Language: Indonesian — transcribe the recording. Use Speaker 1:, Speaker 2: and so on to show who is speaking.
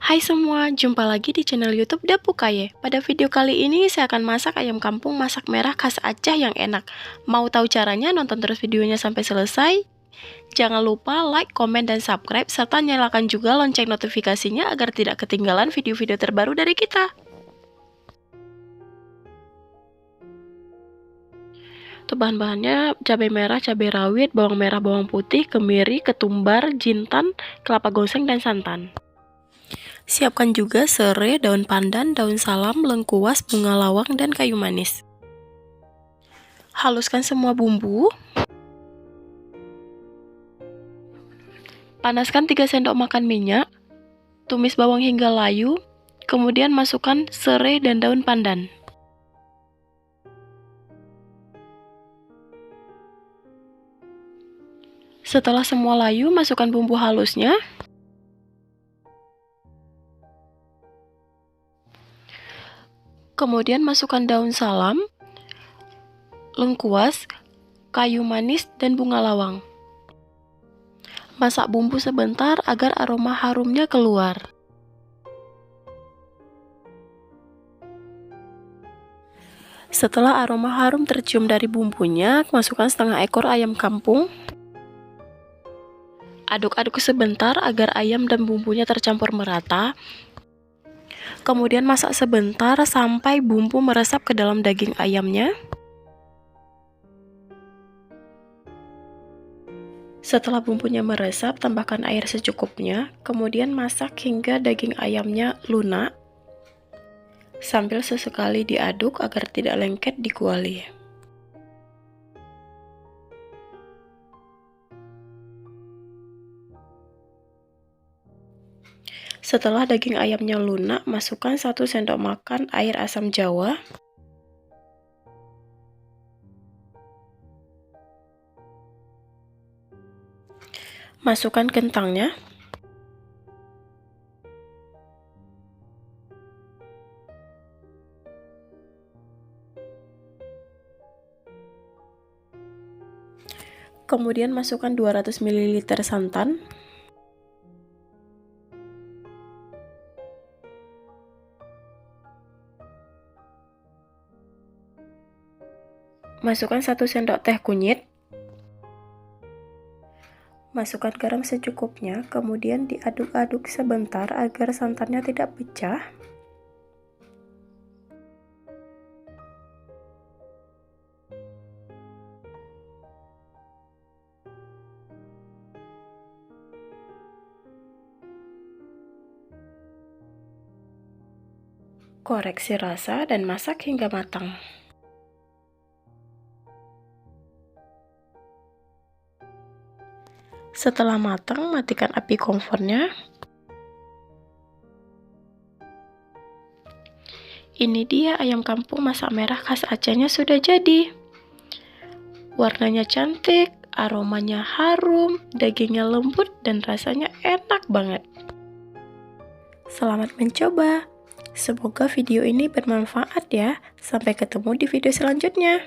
Speaker 1: Hai semua, jumpa lagi di channel YouTube Dapukaye. Pada video kali ini saya akan masak ayam kampung masak merah khas Aceh yang enak. Mau tahu caranya? Nonton terus videonya sampai selesai. Jangan lupa like, komen, dan subscribe, serta nyalakan juga lonceng notifikasinya agar tidak ketinggalan video-video terbaru dari kita. Tuh bahan-bahannya: cabai merah, cabai rawit, bawang merah, bawang putih, kemiri, ketumbar, jintan, kelapa goseng, dan santan. Siapkan juga serai, daun pandan, daun salam, lengkuas, bunga lawang, dan kayu manis. Haluskan semua bumbu. Panaskan 3 sendok makan minyak. Tumis bawang hingga layu. Kemudian masukkan serai dan daun pandan. Setelah semua layu, masukkan bumbu halusnya. Kemudian masukkan daun salam, lengkuas, kayu manis, dan bunga lawang. Masak bumbu sebentar agar aroma harumnya keluar. Setelah aroma harum tercium dari bumbunya, masukkan setengah ekor ayam kampung. Aduk-aduk sebentar agar ayam dan bumbunya tercampur merata. Kemudian masak sebentar sampai bumbu meresap ke dalam daging ayamnya. Setelah bumbunya meresap, tambahkan air secukupnya. Kemudian masak hingga daging ayamnya lunak, sambil sesekali diaduk agar tidak lengket di kuali. Setelah daging ayamnya lunak, masukkan 1 sendok makan air asam jawa. Masukkan kentangnya. Kemudian masukkan 200 ml santan. Masukkan 1 sendok teh kunyit. Masukkan garam secukupnya, kemudian diaduk-aduk sebentar agar santannya tidak pecah. Koreksi rasa dan masak hingga matang. Setelah matang, matikan api kompornya. Ini dia ayam kampung masak merah khas Acehnya sudah jadi. Warnanya cantik, aromanya harum, dagingnya lembut, dan rasanya enak banget. Selamat mencoba. Semoga video ini bermanfaat ya. Sampai ketemu di video selanjutnya.